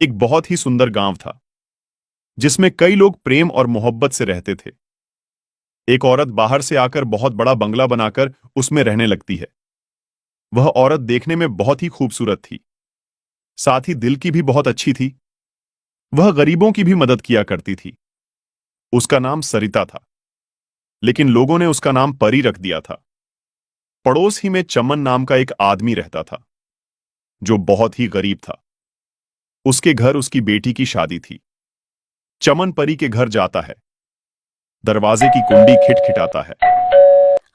एक बहुत ही सुंदर गांव था जिसमें कई लोग प्रेम और मोहब्बत से रहते थे। एक औरत बाहर से आकर बहुत बड़ा बंगला बनाकर उसमें रहने लगती है। वह औरत देखने में बहुत ही खूबसूरत थी, साथ ही दिल की भी बहुत अच्छी थी। वह गरीबों की भी मदद किया करती थी। उसका नाम सरिता था, लेकिन लोगों ने उसका नाम परी रख दिया था। पड़ोस ही में चमन नाम का एक आदमी रहता था जो बहुत ही गरीब था। उसके घर उसकी बेटी की शादी थी। चमन परी के घर जाता है। दरवाजे की कुंडी खिटखिटाता है।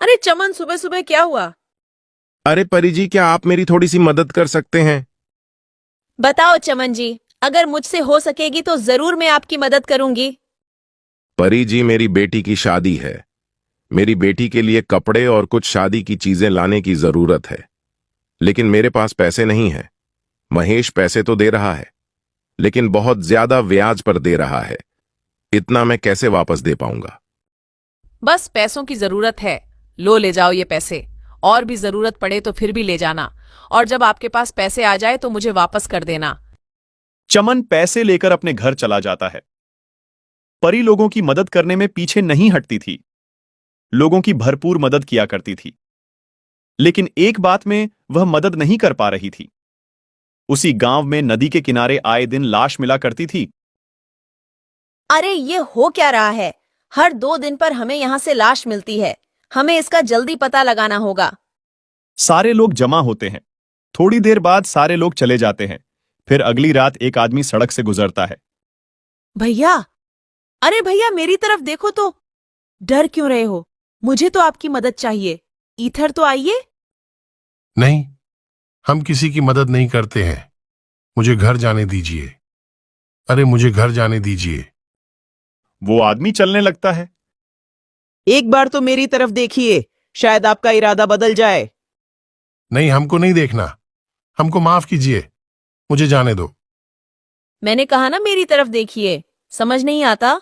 अरे चमन, सुबह सुबह क्या हुआ? अरे परी जी, क्या आप मेरी थोड़ी सी मदद कर सकते हैं? बताओ चमन जी, अगर मुझसे हो सकेगी तो जरूर मैं आपकी मदद करूंगी। परी जी, मेरी बेटी की शादी है। मेरी बेटी के लिए कपड़े और कुछ शादी की चीजें लाने की जरूरत है, लेकिन मेरे पास पैसे नहीं है। महेश पैसे तो दे रहा है, लेकिन बहुत ज्यादा ब्याज पर दे रहा है। इतना मैं कैसे वापस दे पाऊंगा? बस पैसों की जरूरत है, लो ले जाओ ये पैसे। और भी जरूरत पड़े तो फिर भी ले जाना, और जब आपके पास पैसे आ जाए तो मुझे वापस कर देना। चमन पैसे लेकर अपने घर चला जाता है। परी लोगों की मदद करने में पीछे नहीं हटती थी। लोगों की भरपूर मदद किया करती थी, लेकिन एक बात में वह मदद नहीं कर पा रही थी। उसी गांव में नदी के किनारे आए दिन लाश मिला करती थी। अरे ये हो क्या रहा है? हर 2 दिन पर हमें यहाँ से लाश मिलती है। हमें इसका जल्दी पता लगाना होगा। सारे लोग जमा होते हैं। थोड़ी देर बाद सारे लोग चले जाते हैं। फिर अगली रात एक आदमी सड़क से गुजरता है। भैया, अरे भैया मेरी तरफ देखो तो। डर क्यों रहे हो? मुझे तो आपकी मदद चाहिए। इधर तो आइए। नहीं, हम किसी की मदद नहीं करते हैं। मुझे घर जाने दीजिए। अरे मुझे घर जाने दीजिए। वो आदमी चलने लगता है। एक बार तो मेरी तरफ देखिए, शायद आपका इरादा बदल जाए। नहीं, हमको नहीं देखना। हमको माफ कीजिए। मुझे जाने दो। मैंने कहा ना मेरी तरफ देखिए। समझ नहीं आता?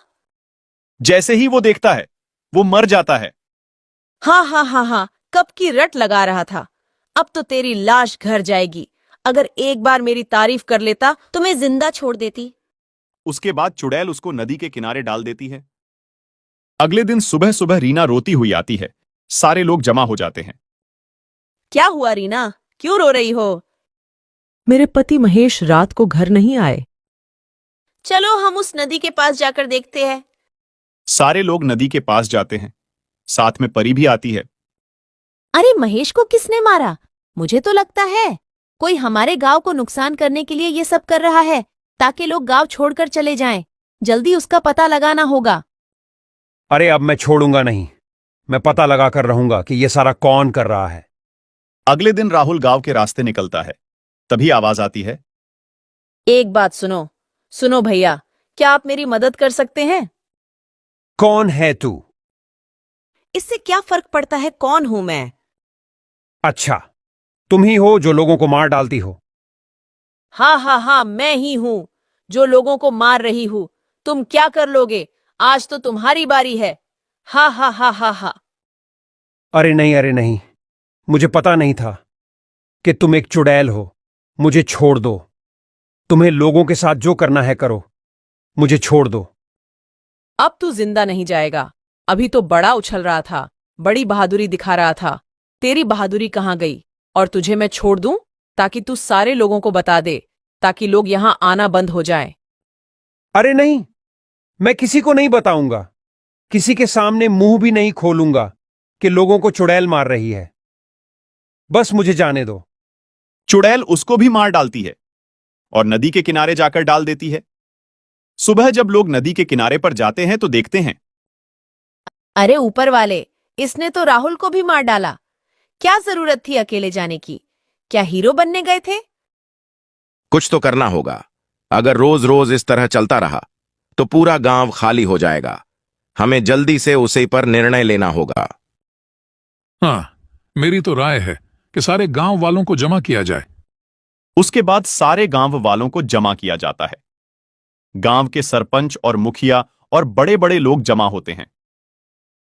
जैसे ही वो देखता है, वो मर जाता है। हाँ हाँ हाँ हाँ, कब की रट लगा रहा था। अब तो तेरी लाश घर जाएगी। अगर एक बार मेरी तारीफ कर लेता तो मैं जिंदा छोड़ देती। उसके बाद चुड़ैल उसको नदी के किनारे डाल देती है। अगले दिन सुबह सुबह रीना रोती हुई आती है। सारे लोग जमा हो जाते हैं। क्या हुआ रीना, क्यों रो रही हो? मेरे पति महेश रात को घर नहीं आए। चलो हम उस नदी के पास जाकर देखते हैं। सारे लोग नदी के पास जाते हैं। साथ में परी भी आती है। अरे महेश को किसने मारा? मुझे तो लगता है कोई हमारे गांव को नुकसान करने के लिए ये सब कर रहा है, ताकि लोग गांव छोड़कर चले जाएं। जल्दी उसका पता लगाना होगा। अरे अब मैं छोड़ूंगा नहीं। मैं पता लगा कर रहूंगा कि यह सारा कौन कर रहा है। अगले दिन राहुल गांव के रास्ते निकलता है। तभी आवाज आती है। एक बात सुनो। सुनो भैया, क्या आप मेरी मदद कर सकते हैं? कौन है तू? इससे क्या फर्क पड़ता है कौन हूं मैं? अच्छा, तुम ही हो जो लोगों को मार डालती हो। हाँ हाँ हाँ, मैं ही हूं जो लोगों को मार रही हूं। तुम क्या कर लोगे? आज तो तुम्हारी बारी है। हा हा हा हा हा। अरे नहीं, मुझे पता नहीं था कि तुम एक चुड़ैल हो। मुझे छोड़ दो। तुम्हें लोगों के साथ जो करना है करो। मुझे छोड़ दो। अब तू जिंदा नहीं जाएगा। अभी तो बड़ा उछल रहा था, बड़ी बहादुरी दिखा रहा था। तेरी बहादुरी कहाँ गई? और तुझे मैं छोड़ दूं ताकि तू सारे लोगों को बता दे, ताकि लोग यहां आना बंद हो जाए। अरे नहीं, मैं किसी को नहीं बताऊंगा। किसी के सामने मुंह भी नहीं खोलूंगा कि लोगों को चुड़ैल मार रही है। बस मुझे जाने दो। चुड़ैल उसको भी मार डालती है और नदी के किनारे जाकर डाल देती है। सुबह जब लोग नदी के किनारे पर जाते हैं तो देखते हैं। अरे ऊपर वाले, इसने तो राहुल को भी मार डाला। क्या जरूरत थी अकेले जाने की? क्या हीरो बनने गए थे? कुछ तो करना होगा। अगर रोज रोज इस तरह चलता रहा तो पूरा गांव खाली हो जाएगा। हमें जल्दी से उसी पर निर्णय लेना होगा। हाँ, मेरी तो राय है कि सारे गांव वालों को जमा किया जाए। उसके बाद सारे गांव वालों को जमा किया जाता है। गांव के सरपंच और मुखिया और बड़े बड़े लोग जमा होते हैं।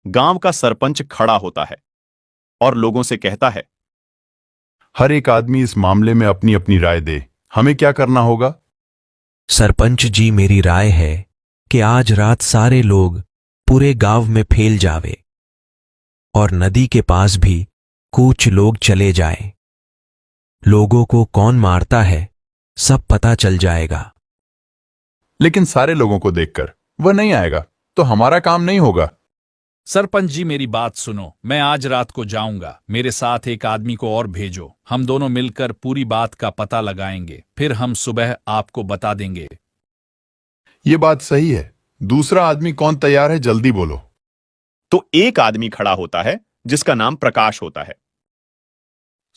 गांव का सरपंच खड़ा होता है और लोगों से कहता है, हर एक आदमी इस मामले में अपनी अपनी राय दे। हमें क्या करना होगा? सरपंच जी, मेरी राय है कि आज रात सारे लोग पूरे गांव में फैल जावे और नदी के पास भी कुछ लोग चले जाएं। लोगों को कौन मारता है सब पता चल जाएगा। लेकिन सारे लोगों को देखकर वह नहीं आएगा तो हमारा काम नहीं होगा। सरपंच जी, मेरी बात सुनो। मैं आज रात को जाऊंगा, मेरे साथ एक आदमी को और भेजो। हम दोनों मिलकर पूरी बात का पता लगाएंगे, फिर हम सुबह आपको बता देंगे। ये बात सही है। दूसरा आदमी कौन तैयार है, जल्दी बोलो। तो एक आदमी खड़ा होता है जिसका नाम प्रकाश होता है।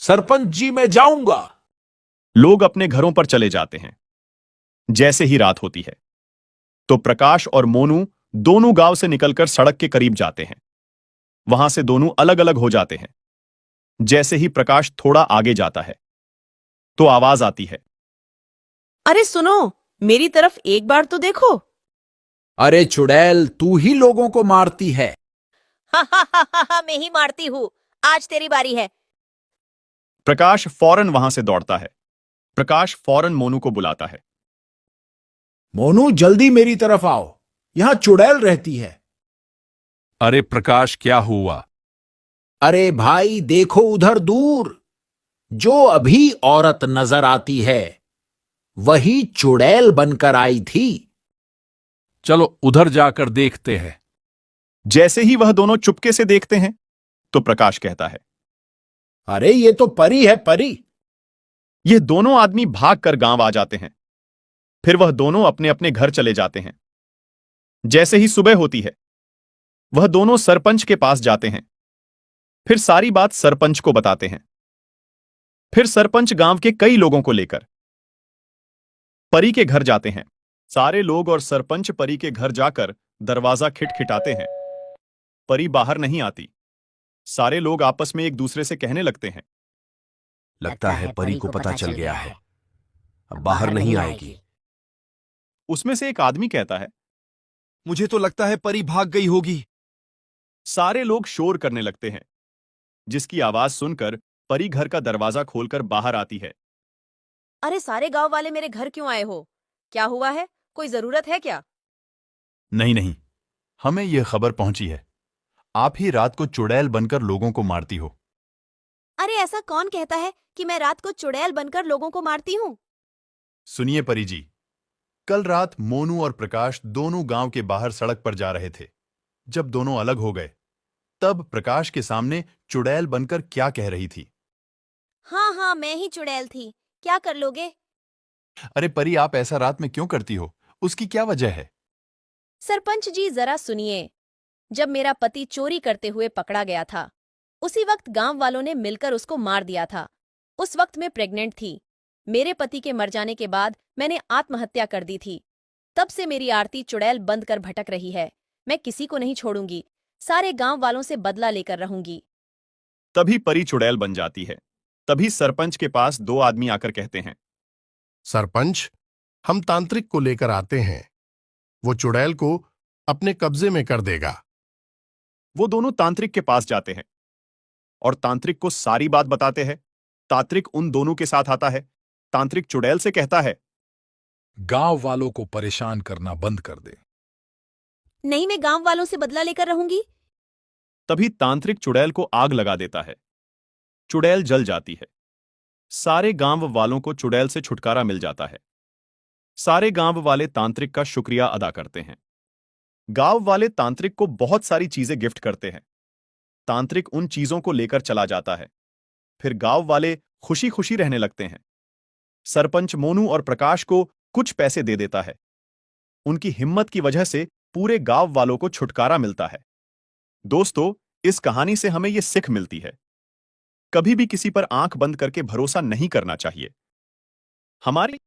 सरपंच जी, मैं जाऊंगा। लोग अपने घरों पर चले जाते हैं। जैसे ही रात होती है तो प्रकाश और मोनू दोनों गांव से निकलकर सड़क के करीब जाते हैं। वहां से दोनों अलग अलग हो जाते हैं। जैसे ही प्रकाश थोड़ा आगे जाता है तो आवाज आती है, अरे सुनो, मेरी तरफ एक बार तो देखो। अरे चुड़ैल, तू ही लोगों को मारती है। मैं ही मारती हूँ। आज तेरी बारी है। प्रकाश फौरन वहां से दौड़ता है। प्रकाश फौरन मोनू को बुलाता है। मोनू, जल्दी मेरी तरफ आओ, यहां चुड़ैल रहती है। अरे प्रकाश, क्या हुआ? अरे भाई, देखो उधर दूर, जो अभी औरत नजर आती है वही चुड़ैल बनकर आई थी। चलो उधर जाकर देखते हैं। जैसे ही वह दोनों चुपके से देखते हैं तो प्रकाश कहता है, अरे ये तो परी है, परी। ये दोनों आदमी भागकर गांव आ जाते हैं। फिर वह दोनों अपने अपने घर चले जाते हैं। जैसे ही सुबह होती है वह दोनों सरपंच के पास जाते हैं। फिर सारी बात सरपंच को बताते हैं। फिर सरपंच गांव के कई लोगों को लेकर परी के घर जाते हैं। सारे लोग और सरपंच परी के घर जाकर दरवाजा खिटखिटाते हैं। परी बाहर नहीं आती। सारे लोग आपस में एक दूसरे से कहने लगते हैं, लगता है परी को पता चल गया है, अब बाहर नहीं आएगी। उसमें से एक आदमी कहता है, मुझे तो लगता है परी भाग गई होगी। सारे लोग शोर करने लगते हैं, जिसकी आवाज सुनकर परी घर का दरवाजा खोलकर बाहर आती है। अरे सारे गांव वाले मेरे घर क्यों आए हो? क्या हुआ है? कोई जरूरत है क्या? नहीं नहीं, हमें यह खबर पहुंची है, आप ही रात को चुड़ैल बनकर लोगों को मारती हो। अरे ऐसा कौन कहता है कि मैं रात को चुड़ैल बनकर लोगों को मारती हूँ? सुनिए परी जी, कल रात मोनू और प्रकाश दोनों गांव के बाहर सड़क पर जा रहे थे। जब दोनों अलग हो गए तब प्रकाश के सामने चुड़ैल बनकर क्या कह रही थी। हाँ हाँ, मैं ही चुड़ैल थी। क्या कर लोगे? अरे परी, आप ऐसा रात में क्यों करती हो? उसकी क्या वजह है? सरपंच जी, जरा सुनिए। जब मेरा पति चोरी करते हुए पकड़ा गया था, उसी वक्त गांव वालों ने मिलकर उसको मार दिया था। उस वक्त मैं प्रेग्नेंट थी। मेरे पति के मर जाने के बाद मैंने आत्महत्या कर दी थी। तब से मेरी आरती चुड़ैल बंद कर भटक रही है। मैं किसी को नहीं छोड़ूंगी। सारे गांव वालों से बदला लेकर रहूंगी। तभी परी चुड़ैल बन जाती है। तभी सरपंच के पास दो आदमी आकर कहते हैं, सरपंच, हम तांत्रिक को लेकर आते हैं, वो चुड़ैल को अपने कब्जे में कर देगा। वो दोनों तांत्रिक के पास जाते हैं और तांत्रिक को सारी बात बताते हैं। तांत्रिक उन दोनों के साथ आता है। तांत्रिक चुड़ैल से कहता है, गांव वालों को परेशान करना बंद कर दे। नहीं, मैं गांव वालों से बदला लेकर रहूंगी। तभी तांत्रिक चुड़ैल को आग लगा देता है। चुड़ैल जल जाती है। सारे गांव वालों को चुड़ैल से छुटकारा मिल जाता है। सारे गांव वाले तांत्रिक का शुक्रिया अदा करते हैं। गांव वाले तांत्रिक को बहुत सारी चीजें गिफ्ट करते हैं। तांत्रिक उन चीजों को लेकर चला जाता है। फिर गांव वाले खुशी खुशी रहने लगते हैं। सरपंच मोनू और प्रकाश को कुछ पैसे दे देता है। उनकी हिम्मत की वजह से पूरे गांव वालों को छुटकारा मिलता है। दोस्तों, इस कहानी से हमें यह सीख मिलती है, कभी भी किसी पर आंख बंद करके भरोसा नहीं करना चाहिए। हमारी